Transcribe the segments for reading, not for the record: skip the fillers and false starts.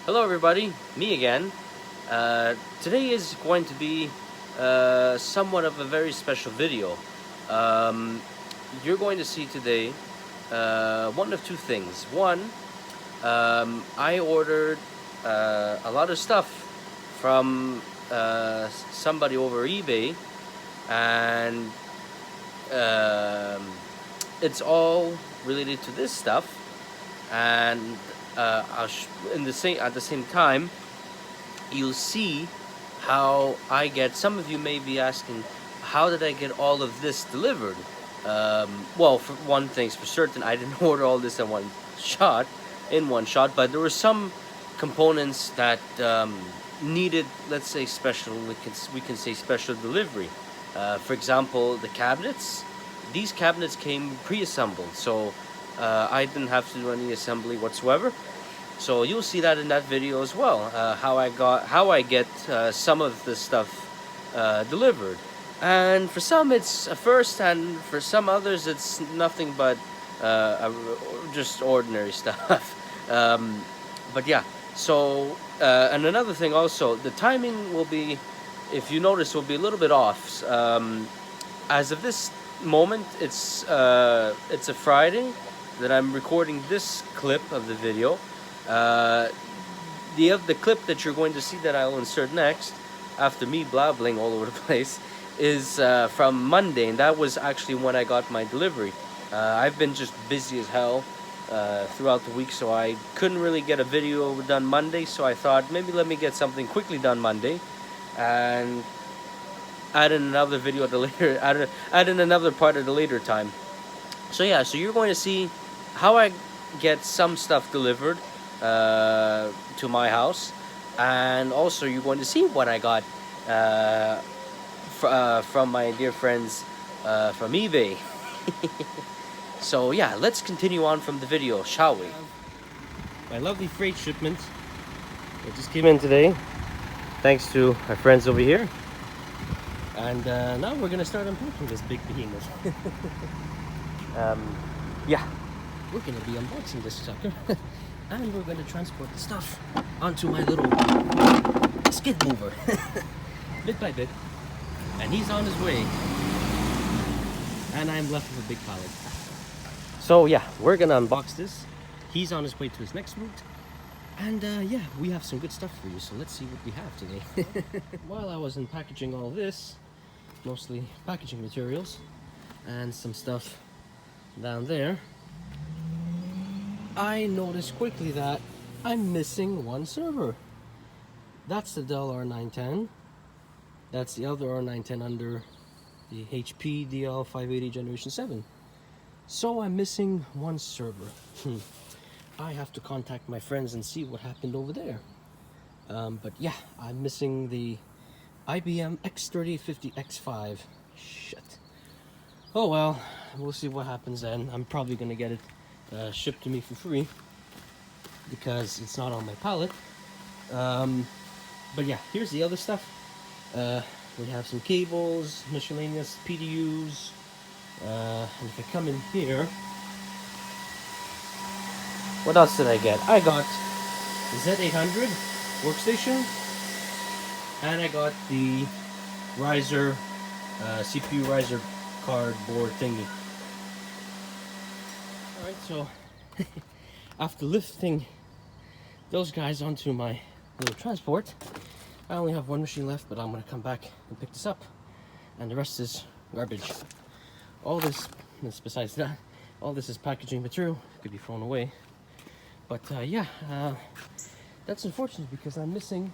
Hello everybody, me again. Today is going to be somewhat of a very special video. Um, you're going to see today one of two things. One, I ordered a lot of stuff from somebody over eBay, and um, it's all related to this stuff. And at the same time, you'll see how I get. Some of you may be asking, how did I get all of this delivered? Well, for one thing's for certain, I didn't order all this in one shot, but there were some components that needed, let's say, special. We can say special delivery. For example, the cabinets. These cabinets came pre-assembled, so I didn't have to do any assembly whatsoever. So you'll see that in that video as well. How I get some of this stuff delivered, and for some it's a first, and for some others it's nothing but just ordinary stuff. But yeah. So and another thing also, the timing will be, if you notice, will be a little bit off. As of this moment, it's a Friday that I'm recording this clip of the video. The clip that you're going to see that I'll insert next, after me blabbling all over the place, is from Monday, and that was actually when I got my delivery. I've been just busy as hell throughout the week, so I couldn't really get a video done Monday, so I thought maybe let me get something quickly done Monday, and add in another video at the later, add in another part at a later time. So yeah, so you're going to see how I get some stuff delivered to my house, and also you're going to see what I got from my dear friends from eBay. So yeah, let's continue on from the video, shall we? My lovely freight shipment, it just came in today, thanks to our friends over here. And now we're gonna start unpacking this big behemoth. Yeah, we're gonna be unboxing this sucker. And we're gonna transport the stuff onto my little skid mover, bit by bit. And he's on his way, and I'm left with a big pallet. So yeah, we're gonna unbox this. He's on his way to his next route, and yeah, we have some good stuff for you, so let's see what we have today. While I was unpackaging all this, mostly packaging materials and some stuff down there, I noticed quickly that I'm missing one server. That's the Dell R910. That's the other R910 under the HP DL580 Generation 7. So I'm missing one server. I have to contact my friends and see what happened over there. But yeah, I'm missing the IBM X3050X5. Shit. Oh well, we'll see what happens then. I'm probably gonna get it shipped to me for free because it's not on my pallet. But yeah, here's the other stuff. We have some cables, miscellaneous PDUs, and if I come in here, what else did I get? I got the Z800 workstation, and I got the riser, CPU riser cardboard thingy. Alright, so after lifting those guys onto my little transport, I only have one machine left, but I'm going to come back and pick this up, and the rest is garbage. All this, besides that, all this is packaging material, could be thrown away. But yeah, that's unfortunate because I'm missing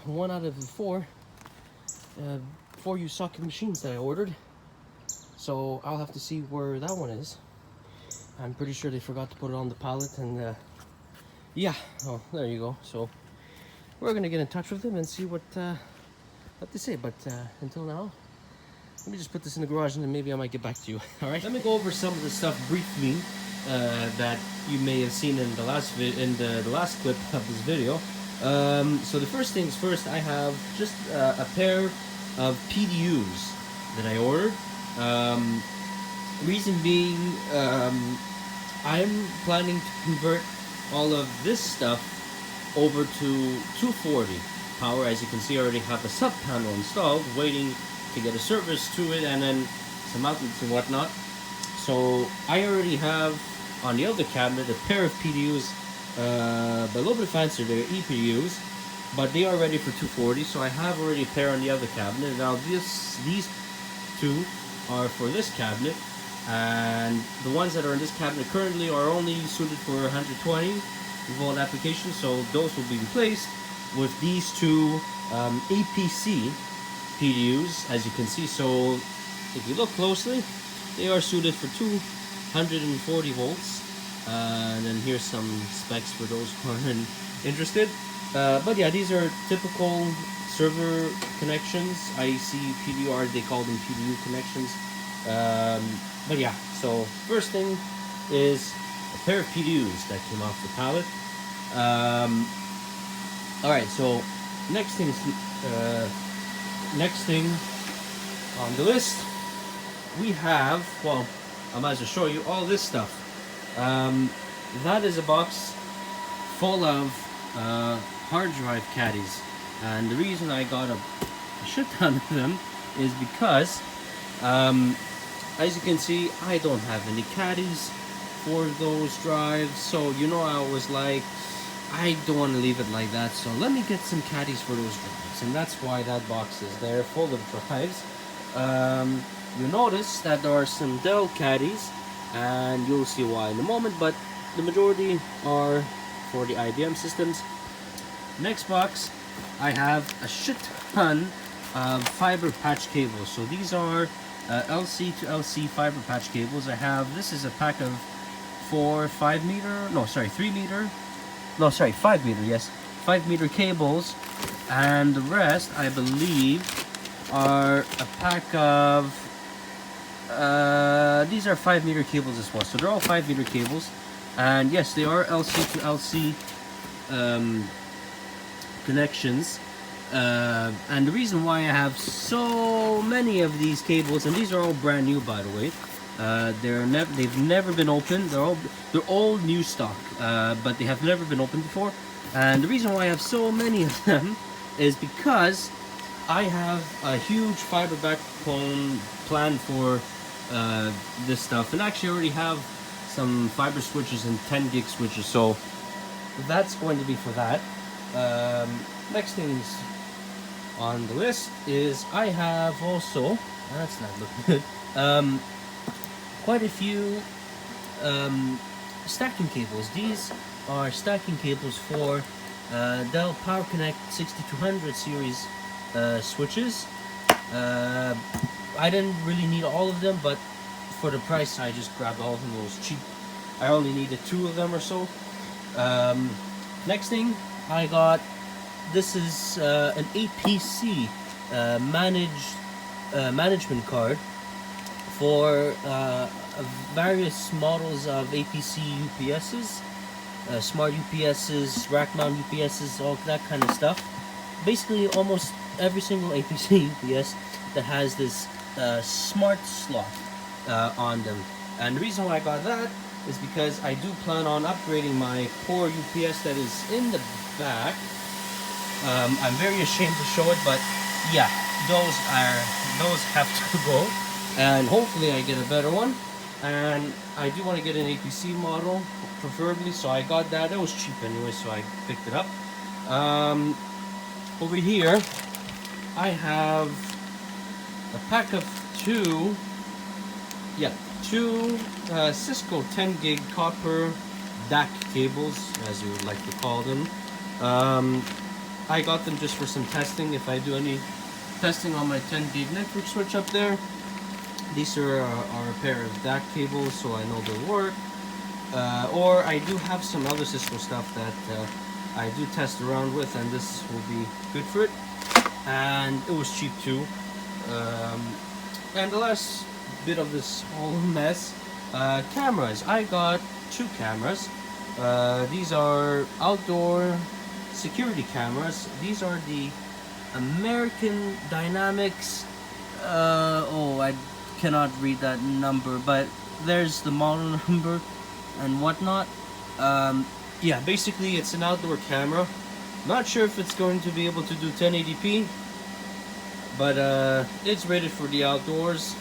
one out of the four 4U socket machines that I ordered. So I'll have to see where that one is. I'm pretty sure they forgot to put it on the pallet, and yeah, oh, there you go. So we're gonna get in touch with them and see what they say. But until now, let me just put this in the garage, and then maybe I might get back to you. All right. Let me go over some of the stuff briefly that you may have seen in the last last clip of this video. So the first things first, I have just a pair of PDUs that I ordered. Reason being, I'm planning to convert all of this stuff over to 240 power. As you can see, I already have a sub panel installed, waiting to get a service to it, and then some outlets and whatnot. So I already have on the other cabinet a pair of PDUs, but a little bit fancier. They're ePDUs, but they are ready for 240. So I have already a pair on the other cabinet. Now these two are for this cabinet, and the ones that are in this cabinet currently are only suited for 120 volt applications. So those will be replaced with these two APC PDUs, as you can see. So if you look closely, they are suited for 240 volts. And then here's some specs for those who are interested. But yeah, these are typical server connections. IEC PDU, they call them PDU connections. But yeah, so first thing is a pair of PDUs that came off the pallet. Alright, so next thing on the list, we have, well, I might as well show you all this stuff. That is a box full of hard drive caddies, and the reason I got a shit ton of them is because, as you can see, I don't have any caddies for those drives. So you know, I was like, I don't want to leave it like that, so let me get some caddies for those drives, and that's why that box is there full of drives. You notice that there are some Dell caddies, and you'll see why in a moment, but the majority are for the IBM systems. Next box, I have a shit ton of fiber patch cables. So these are LC to LC fiber patch cables. This is a pack of 5 meter cables, and the rest, I believe, are a pack of these are 5 meter cables as well. So they're all 5 meter cables, and yes, they are LC to LC connections. And the reason why I have so many of these cables, and these are all brand new, by the way, they've never been opened. They're all new stock, but they have never been opened before. And the reason why I have so many of them is because I have a huge fiber backbone planned for this stuff, and actually I already have some fiber switches and 10 gig switches, so that's going to be for that. Next things on the list is I have also, that's not looking good, quite a few stacking cables. These are stacking cables for Dell PowerConnect 6200 series switches. I didn't really need all of them, but for the price I just grabbed all of them. It was cheap. I only needed 2 of them or so. Next thing I got, this is an APC management card for various models of APC UPSs, smart UPSs, rack mount UPSs, all that kind of stuff. Basically almost every single APC UPS that has this smart slot on them. And the reason why I got that is because I do plan on upgrading my core UPS that is in the back. I'm very ashamed to show it, but yeah, those have to go, and hopefully I get a better one. And I do want to get an APC model, preferably, so I got that. It was cheap anyway, so I picked it up. Over here I have a pack of two Cisco 10 gig copper DAC cables, as you would like to call them. I got them just for some testing, if I do any testing on my 10 gig network switch up there. These are a pair of DAC cables, so I know they'll work. Or I do have some other Cisco stuff that I do test around with, and this will be good for it. And it was cheap too. And the last bit of this whole mess, cameras. I got 2 cameras. These are outdoor security cameras. These are the American Dynamics. I cannot read that number, but there's the model number and whatnot. yeah, basically it's an outdoor camera. Not sure if it's going to be able to do 1080p, but it's rated for the outdoors.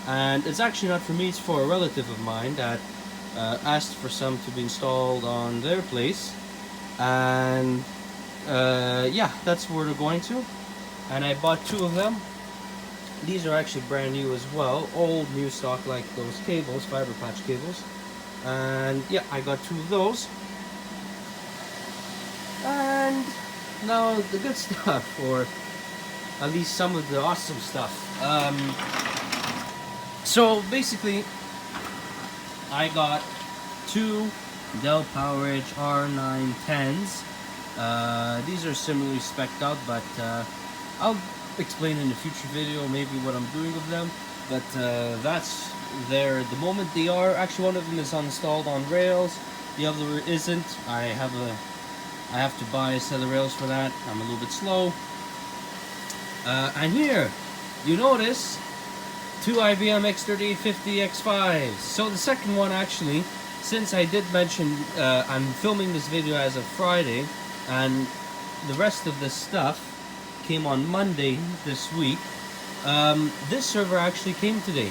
And it's actually not for me, it's for a relative of mine that asked for some to be installed on their place. And yeah, that's where they're going to. And I bought 2 of them. These are actually brand new as well, old new stock, like those cables, fiber patch cables. And yeah, I got 2 of those. And now the good stuff, or at least some of the awesome stuff. So basically, I got 2 Dell PowerEdge R910s. These are similarly spec'd out, but I'll explain in a future video maybe what I'm doing with them. But that's there at the moment. They are actually, one of them is installed on rails, the other isn't. I have to buy a set of rails for that. I'm a little bit slow. And here, you notice 2 IBM X3850 X5s. So the second one, actually, since I did mention I'm filming this video as of Friday, and the rest of this stuff came on Monday this week, this server actually came today.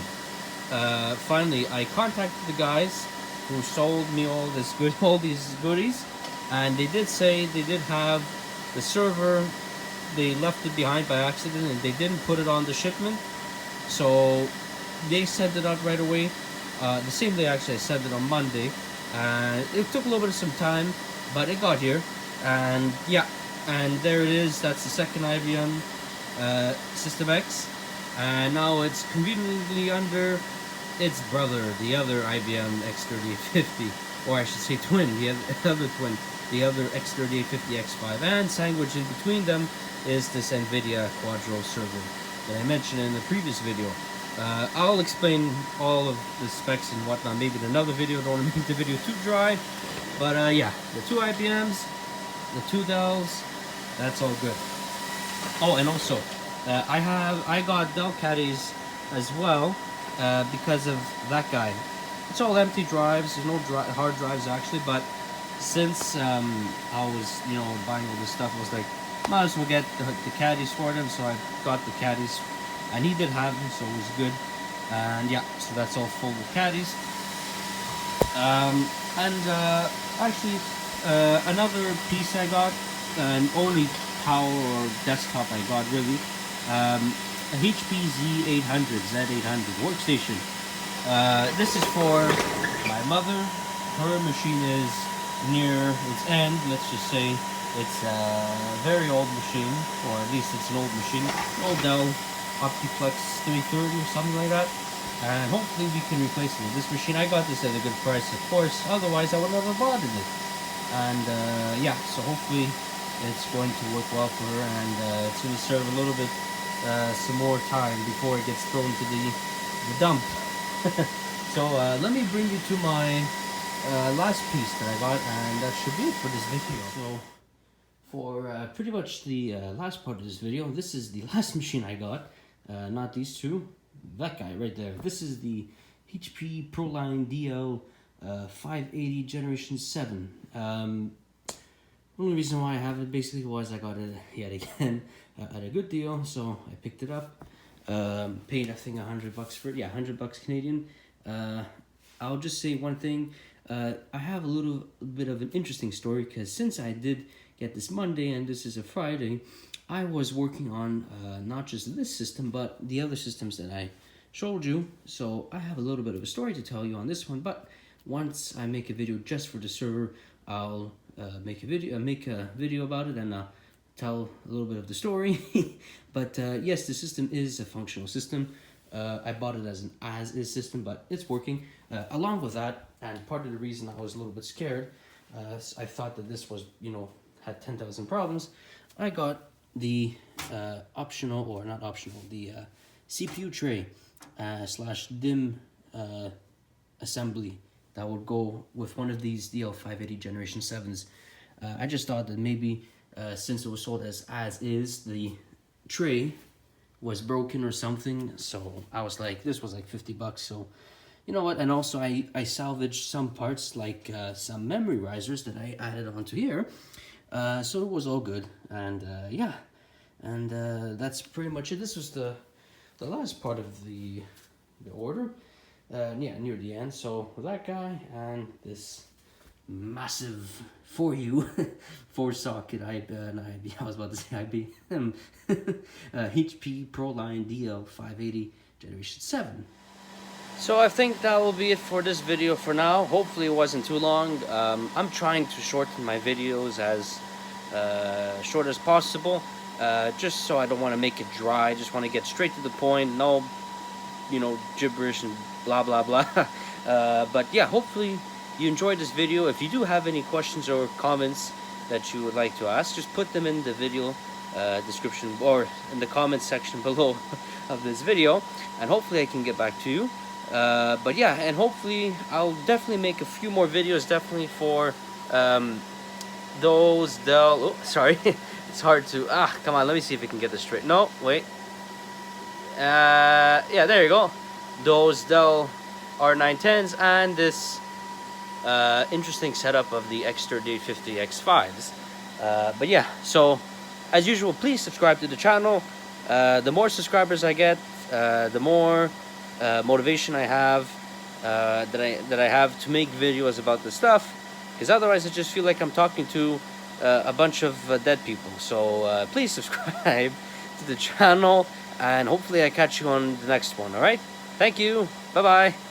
Finally, I contacted the guys who sold me all these goodies, and they did say they did have the server. They left it behind by accident and they didn't put it on the shipment, so they sent it out right away. The same day, actually, I sent it on Monday, and it took a little bit of some time, but it got here. And yeah, and there it is. That's the second IBM System X, and now it's conveniently under its brother, the other IBM X3850, or I should say twin, the other twin, the other X3850 X5, and sandwiched in between them is this NVIDIA Quadro server that I mentioned in the previous video. I'll explain all of the specs and whatnot maybe in another video. Don't want to make the video too dry, but yeah, the 2 IBMs, the 2 Dells, that's all good. Oh, and also I got Dell caddies as well because of that guy. It's all empty drives. There's no hard drives actually, but since I was buying all this stuff, I was like, might as well get the caddies for them. So I got the caddies, and he did have them, so it was good. And yeah, so that's all full with caddies. Actually, another piece I got, and only power or desktop I got really, a HP Z800 workstation. This is for my mother. Her machine is near its end, let's just say. It's a very old machine, or at least it's an old machine. Old Dell Optiplex 330 or something like that. And hopefully we can replace it with this machine. I got this at a good price, of course. Otherwise, I would never have bought it. And yeah, so hopefully it's going to work well for her, and it's going to serve a little bit, some more time before it gets thrown to the dump. So let me bring you to my last piece that I got, and that should be it for this video. So for pretty much the last part of this video, this is the last machine I got, not these two, that guy right there. This is the HP ProLine DL 580 Generation 7. The only reason why I have it basically was I got it yet again at a good deal, so I picked it up. Paid I think $100 for it. Yeah, $100 Canadian. I'll just say one thing. I have a little bit of an interesting story, because since I did get this Monday and this is a Friday, I was working on not just this system but the other systems that I showed you. So I have a little bit of a story to tell you on this one, but once I make a video just for the server, I'll make a video about it, and tell a little bit of the story. But yes, the system is a functional system. I bought it as an as-is system, but it's working. Along with that, and part of the reason I was a little bit scared, I thought that this was, had 10,000 problems, I got the optional, or not optional, the CPU tray slash DIMM assembly that would go with one of these DL580 Generation 7s. I just thought that maybe since it was sold as is, the tray was broken or something. So I was like, this was like $50, so you know what, and also I salvaged some parts, like some memory risers that I added onto here. So it was all good, and yeah, and that's pretty much it. This was the last part of the order, yeah, near the end. So that guy and this massive for you 4-socket I was about to say IB HP Proline DL580 Generation 7. So I think that will be it for this video for now. Hopefully it wasn't too long. I'm trying to shorten my videos as short as possible, just so I don't want to make it dry. I just want to get straight to the point. No, you know, gibberish and blah blah blah. But yeah, hopefully you enjoyed this video. If you do have any questions or comments that you would like to ask, just put them in the video description or in the comment section below of this video, and hopefully I can get back to you. But yeah, and hopefully I'll definitely make a few more videos, definitely for those Dell, oh sorry, it's hard to, come on, let me see if we can get this straight. No, wait, yeah, there you go, those Dell R910s and this interesting setup of the X3850 X5s. But yeah, so as usual, please subscribe to the channel. The more subscribers I get, the more motivation I have, that I have to make videos about this stuff, because otherwise I just feel like I'm talking to a bunch of dead people. So please subscribe to the channel, and hopefully I catch you on the next one. All right, thank you, bye bye.